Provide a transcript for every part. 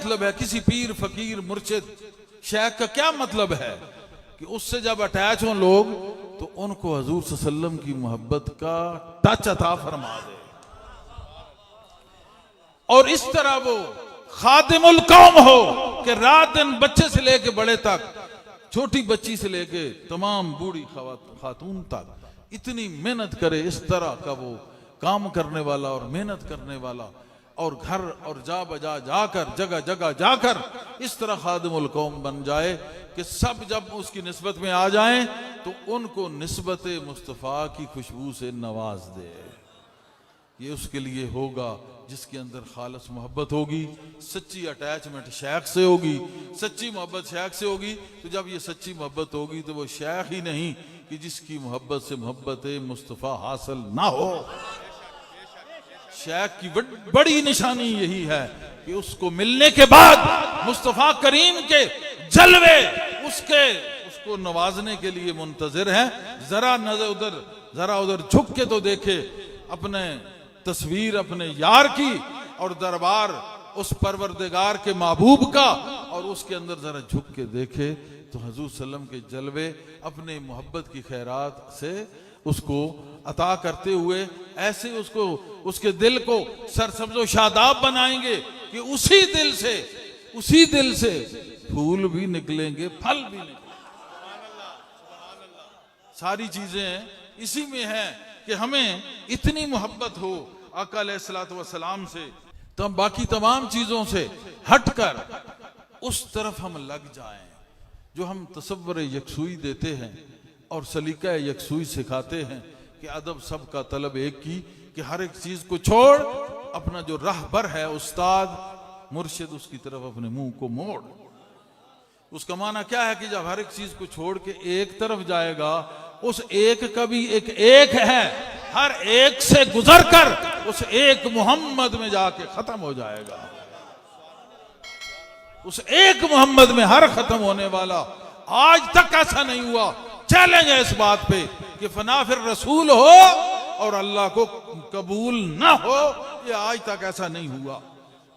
मतलब है, किसी पीर फकीर मुर्शिद शेख का क्या मतलब है कि उससे जब अटैच हो लोग तो उनको हजूर सल्लल्लाहु अलैहि वसल्लम की मोहब्बत का टच अता फरमा दे, और इस तरह वो खादिमुल कौम हो कि रात दिन बच्चे से लेके बड़े तक, छोटी बच्ची से लेके तमाम बूढ़ी खातून तक इतनी मेहनत करे, इस तरह का वो काम करने वाला और मेहनत करने वाला, और घर और जा बजा जाकर जगह जगह जाकर इस तरह खादिमुल कौम बन जाए कि सब जब उसकी निस्बत में आ जाएं तो उनको निस्बत मुस्तफ़ा की खुशबू से नवाज दे। ये उसके लिए होगा जिसके अंदर खालस मोहब्बत होगी, सच्ची अटैचमेंट शेख से होगी, सच्ची मोहब्बत शेख से होगी। तो जब ये सच्ची मोहब्बत होगी तो वो शेख ही नहीं कि जिसकी मोहब्बत से मोहब्बत मुस्तफ़ा हासिल ना हो। शेख की बड़ी निशानी यही है कि उसको मिलने के बाद मुस्तफ़ा करीम के जलवे उसको नवाजने के लिए मुंतजिर हैं। जरा उधर झुक के तो देखे अपने तस्वीर अपने यार की और दरबार उस परवरदिगार के महबूब का, और उसके अंदर जरा झुक के देखे तो हजूर सल्लम के जलवे अपने मोहब्बत की खैरात से उसको अता करते हुए ऐसे उसको उसके दिल को सरसब्ज़ो शादाब बनाएंगे कि उसी दिल से फूल भी निकलेंगे, फल भी निकलेंगे। सारी चीजें इसी में है कि हमें इतनी मोहब्बत हो आका अलैहिस्सलातु वस्सलाम से, तब बाकी तमाम चीजों से हटकर उस तरफ हम लग जाएं जो हम तसव्वुर यकसुई देते हैं और सलीका यकसुई सिखाते हैं कि अदब सब का तलब एक की, कि हर एक चीज को छोड़ अपना जो रहबर है उस्ताद मुर्शिद उसकी तरफ अपने मुंह को मोड़। उसका माना क्या है कि जब हर एक चीज को छोड़ के एक तरफ जाएगा, उस एक का भी एक है, हर एक से गुजर कर उस एक मोहम्मद में जाके खत्म हो जाएगा। उस एक मोहम्मद में हर खत्म होने वाला। आज तक ऐसा नहीं हुआ, चैलेंज है इस बात पे कि फना फिर रसूल हो और अल्लाह को कबूल ना हो। ये आज तक ऐसा नहीं हुआ,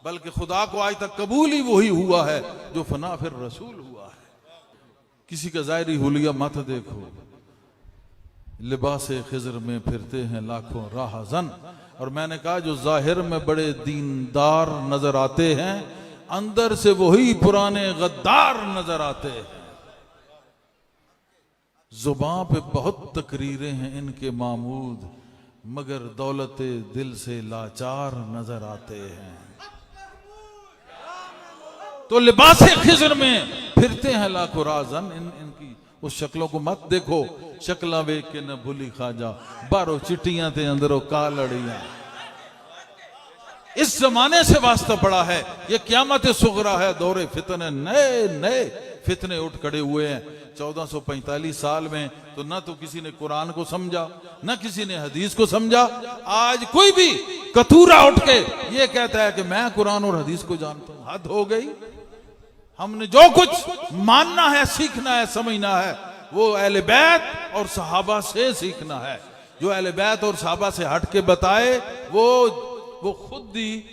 बल्कि खुदा को आज तक कबूल ही वही हुआ है जो फना फिर रसूल हुआ है। किसी का ज़ाहिरी हुलिया मत देखो, लिबासे खिज़र में फिरते हैं लाखों राहज़न। और मैंने कहा जो जाहिर में बड़े दीनदार नजर आते हैं, अंदर से वही पुराने गद्दार नजर आते हैं। जुबान पे बहुत तकरीरें हैं इनके मामूद, मगर दौलते दिल से लाचार नजर आते हैं। तो लिबासे खिज़र में फिरते हैं लाखों राहज़न। इनकी उस शक्लों को मत देखो, शक्ला वेख के न भूली खाजा, बारो चिट्टियां ते अंदरों कालड़ियां। इस जमाने से वास्ता पड़ा है, ये क़यामत सुगरा है, दौरे फितने, नए नए फितने उठ खड़े हुए हैं 1445 साल में। तो ना तो किसी ने कुरान को समझा, ना किसी ने हदीस को समझा। आज कोई भी कतूरा उठ के ये कहता है कि मैं कुरान और हदीस को जानता हूं। हद हो गई। हमने जो कुछ मानना है, सीखना है, समझना है, वो अहले बैत और सहाबा से सीखना है। जो अहले बैत और सहाबा से हट के बताए वो खुद ही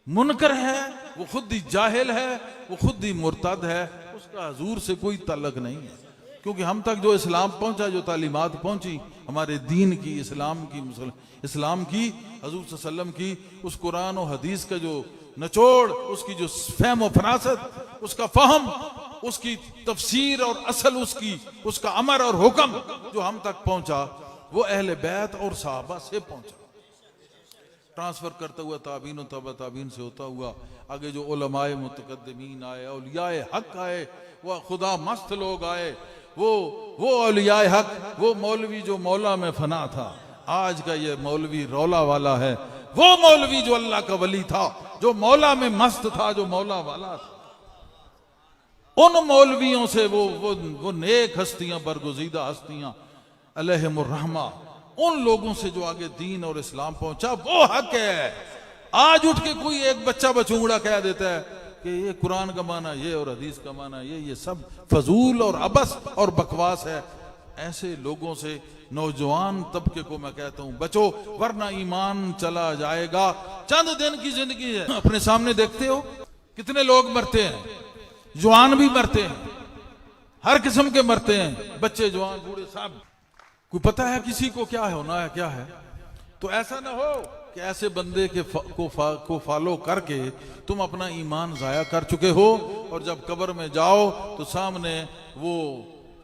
मुनकर है, वो खुद ही जाहिल है, वो खुद ही मुर्तद है। उसका हुजूर से कोई ताल्लुक नहीं है, क्योंकि हम तक जो इस्लाम पहुंचा, जो तालीमात पहुंची हमारे दीन की, इस्लाम की, इस्लाम की, हुजूर सल्लल्लाहु अलैहि वसल्लम की, उस कुरान और हदीस का जो निचोड़, उसकी जो फहम और फरासत, उसका फहम, उसकी तफसीर और असल उसका अमर और हुक्म जो हम तक पहुंचा, वो अहले बैत और सहाबा से पहुंचा। ट्रांसफर करता हुआ ताबीन और तबा ताबीन से होता हुआ आगे जो उलमाए मुतकद्दिमीन आए, औलियाए हक आए, वह खुदा मस्त लोग आए, वो औलियाए हक, वो मौलवी जो मौला में फना था। आज का ये मौलवी रौला वाला है। वो मौलवी जो अल्लाह का वली था, जो मौला में मस्त था, जो मौला वाला था। उन मौलवियों से वो नेक हस्तियां, बरगुज़ीदा हस्तियां अलैहिमुर रहमा, उन लोगों से जो आगे दीन और इस्लाम पहुंचा, वो हक है। आज उठ के कोई एक बच्चा बचूंगड़ा कह देता है कि ये कुरान का माना ये और हदीस का माना ये सब फजूल और अबस और बकवास है। ऐसे लोगों से नौजवान तबके को मैं कहता हूं बचो, वरना ईमान चला जाएगा। चंद दिन की जिंदगी है, अपने सामने देखते हो कितने लोग मरते हैं, जवान भी मरते हैं, हर किस्म के मरते हैं, बच्चे जवान बूढ़े सब। कोई पता है किसी को क्या होना है क्या है? तो ऐसा ना हो कि ऐसे बंदे के को फॉलो करके तुम अपना ईमान जाया कर चुके हो और जब कब्र में जाओ तो सामने वो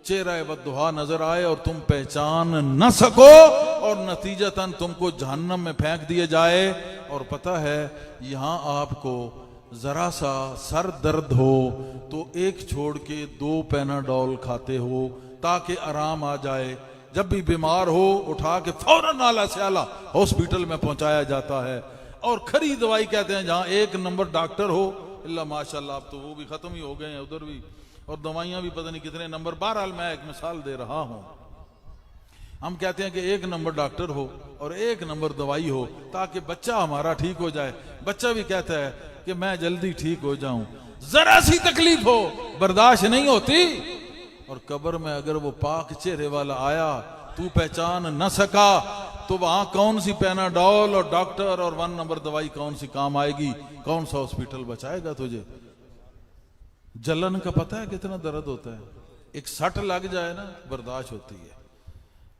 चेहरा बद्दुहा नजर आए और तुम पहचान न सको और नतीजतन तुमको जहन्नम में फेंक दिए जाए। और पता है यहां आपको जरा सा सर दर्द हो तो एक छोड़ के 2 पैनाडोल खाते हो ताकि आराम आ जाए। जब भी बीमार हो उठा के फौरन आला से आला हॉस्पिटल में पहुंचाया जाता है। और खरी दवाई कहते हैं जहां 1 नंबर डॉक्टर हो, अल्लाह माशाल्लाह अब तो वो भी खत्म ही हो गए हैं उधर भी, और दवाइयां भी पता नहीं कितने नंबर। बहरहाल मैं एक मिसाल दे रहा हूं। हम कहते हैं कि 1 नंबर डॉक्टर हो और 1 नंबर दवाई हो ताकि बच्चा हमारा ठीक हो जाए। बच्चा भी कहता है कि मैं जल्दी ठीक हो जाऊं, जरा सी तकलीफ हो बर्दाश्त नहीं होती। और कब्र में अगर वो पाक चेहरे वाला आया, तू पहचान न सका, तो वहां कौन सी पैनाडोल और डॉक्टर और 1 नंबर दवाई कौन सी काम आएगी? कौन सा हॉस्पिटल बचाएगा तुझे? जलन का पता है कितना दर्द होता है? एक सट लग जाए ना बर्दाश्त होती है,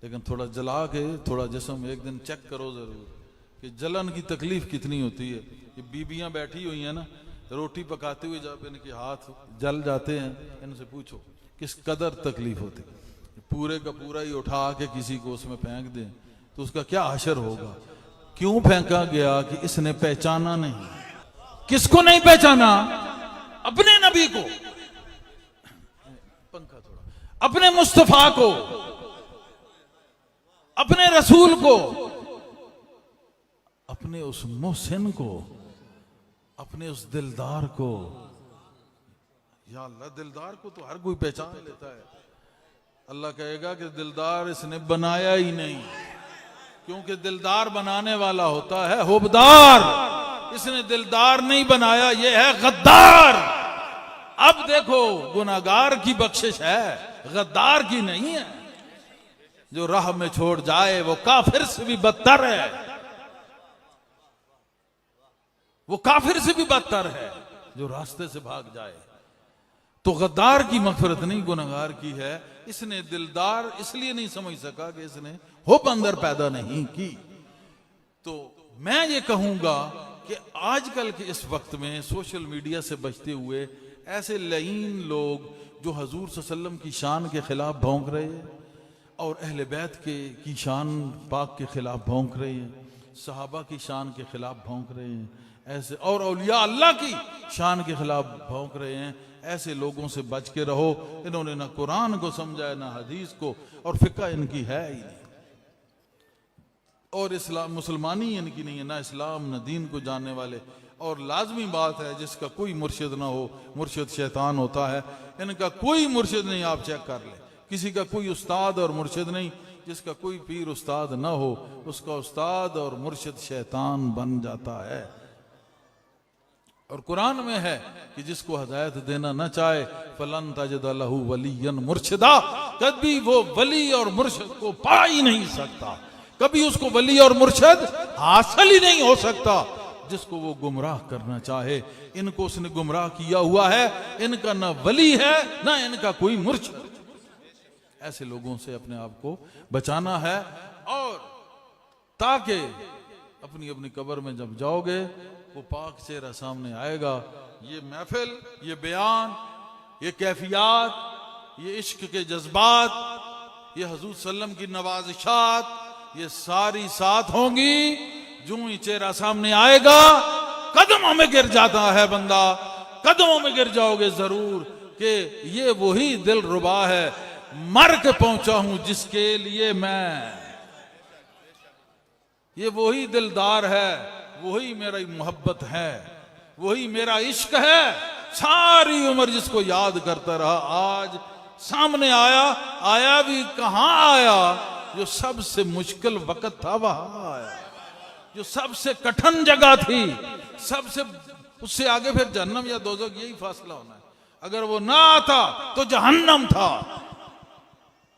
लेकिन थोड़ा जला के थोड़ा जिस्म एक दिन चेक करो जरूर कि जलन की तकलीफ कितनी होती है। ये बीबियां बैठी हुई हैं ना, रोटी पकाते हुए जब इनके हाथ जल जाते हैं, इनसे पूछो किस कदर तकलीफ होती। पूरे का पूरा ही उठा के किसी को उसमें फेंक दें तो उसका क्या हशर होगा? क्यों फेंका गया? कि इसने पहचाना नहीं। किसको नहीं पहचाना? अपने नबी को, पंखा थोड़ा, अपने मुस्तफा को, अपने रसूल को, अपने उस मोहसिन को, अपने उस दिलदार को। या अल्लाह, दिलदार को तो हर कोई पहचान लेता है। अल्लाह कहेगा कि दिलदार इसने बनाया ही नहीं, क्योंकि दिलदार बनाने वाला होता है हुबदार। इसने दिलदार नहीं बनाया, ये है गद्दार। अब देखो, गुनाहगार की बख्शिश है, गद्दार की नहीं है। जो राह में छोड़ जाए वो काफिर से भी बदतर है, वो काफिर से भी बदतर है जो रास्ते से भाग जाए। तो गद्दार की मगफिरत नहीं, गुनाहगार की है। इसने दिलदार इसलिए नहीं समझ सका कि इसने हुब अंदर पैदा नहीं की। तो मैं ये कहूंगा कि आजकल के इस वक्त में सोशल मीडिया से बचते हुए ऐसे लईन लोग जो हजूर सल्लल्लाहु अलैहि वसल्लम की शान के खिलाफ भौंक रहे हैं और अहले बैत की शान पाक के खिलाफ भौंक रहे हैं, सहाबा की शान के खिलाफ भौंक रहे हैं, ऐसे और औलिया अल्लाह की शान के खिलाफ भौंक रहे हैं। ऐसे लोगों से बच के रहो। इन्होंने ना कुरान को समझा है, ना हदीस को, और फिक्र इनकी है ही नहीं, और इस्लाम मुसलमानी इनकी नहीं है, ना इस्लाम ना दीन को जानने वाले। और लाजमी बात है, जिसका कोई मुर्शिद ना हो, मुर्शिद शैतान होता है। इनका कोई मुर्शिद नहीं, आप चेक कर ले। किसी का कोई उस्ताद और मुर्शिद नहीं। जिसका कोई पीर उस्ताद ना हो, उसका उस्ताद और मुर्शिद शैतान बन जाता है। और कुरान में है कि जिसको हिदायत देना न चाहे, फलन तजिद लहू वलियन मुर्शिदा, कभी वो वली और मुर्शिद को पा ही नहीं सकता, कभी उसको वली और मुर्शिद हासिल ही नहीं हो सकता जिसको वो गुमराह करना चाहे। इनको उसने गुमराह किया हुआ है, इनका ना वली है ना इनका कोई मुर्शिद। ऐसे लोगों से अपने आप को बचाना है, और ताकि अपनी अपनी कब्र में जब जाओगे वो पाक चेहरा सामने आएगा। ये महफिल, ये बयान, ये कैफियत, ये इश्क के जज्बात, ये हजूर सल्लम की नवाजिशात, ये सारी साथ होंगी। जो ही चेहरा सामने आएगा, कदमों में गिर जाता है बंदा, कदमों में गिर जाओगे जरूर कि ये वही दिल रुबा है, मर के पहुंचा हूं जिसके लिए मैं, ये वही दिलदार है, वही मेरी मोहब्बत है, वही मेरा इश्क है। सारी उम्र जिसको याद करता रहा, आज सामने आया। आया भी कहां आया? जो सबसे मुश्किल वक्त था वहां आया, जो सबसे कठिन जगह थी, सबसे उससे आगे फिर जहन्नम या दोज़ख, यही फासला होना है। अगर वो ना आता तो जहन्नम था,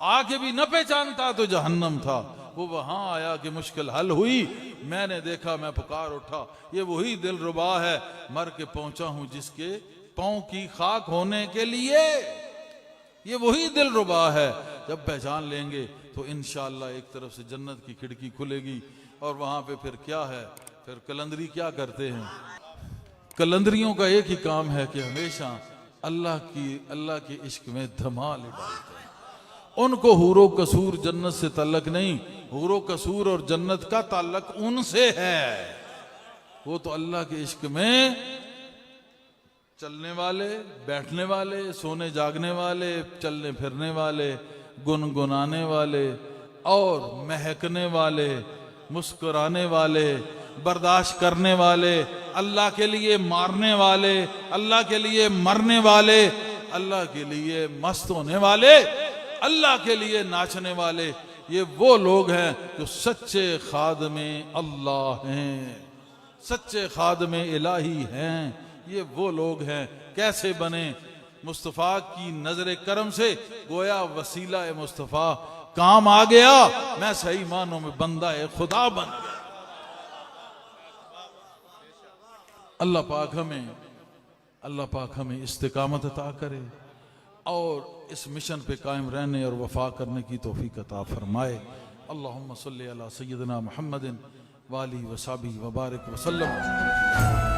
आके भी न पहचानता तो जहन्नम था। वो वहां आया कि मुश्किल हल हुई, मैंने देखा, मैं पुकार उठा। ये वही दिलरुबा है, मर के पहुंचा हूं जिसके पांव की खाक होने के लिए। ये वही दिलरुबा है। जब पहचान लेंगे तो इंशाअल्लाह एक तरफ से जन्नत की खिड़की खुलेगी और वहां पे फिर क्या है, फिर कलंदरी क्या करते हैं, कलंदरियों का एक ही काम है कि हमेशा अल्लाह के इश्क में धमाल डालते हैं। उनको हुरो कसूर जन्नत से ताल्लुक नहीं, हुरो कसूर और जन्नत का ताल्लुक उनसे है। वो तो अल्लाह के इश्क में चलने वाले, बैठने वाले, सोने जागने वाले, चलने फिरने वाले, गुनगुनाने वाले और महकने वाले, मुस्कुराने वाले, बर्दाश्त करने वाले, अल्लाह के लिए मारने वाले, अल्लाह के लिए मरने वाले, अल्लाह के लिए मस्त होने वाले, अल्लाह के लिए नाचने वाले, ये वो लोग हैं जो सच्चे खादमे अल्लाह हैं, सच्चे खादमे इलाही हैं। ये वो लोग हैं। कैसे बने? मुस्तफ़ा की नजर करम से गोया वसीला मुस्तफ़ा काम आ गया, मैं सही मानों में बंदा खुदा बन गया। अल्लाह पाक हमें इस्तिकामत अता करे और इस मिशन पे कायम रहने और वफा करने की तौफीक अता फरमाए। अल्लाहुम्मा सल्ली अला सय्यिदना मुहम्मदिन व आलिहि व सहबिहि व बारिक व सल्लम।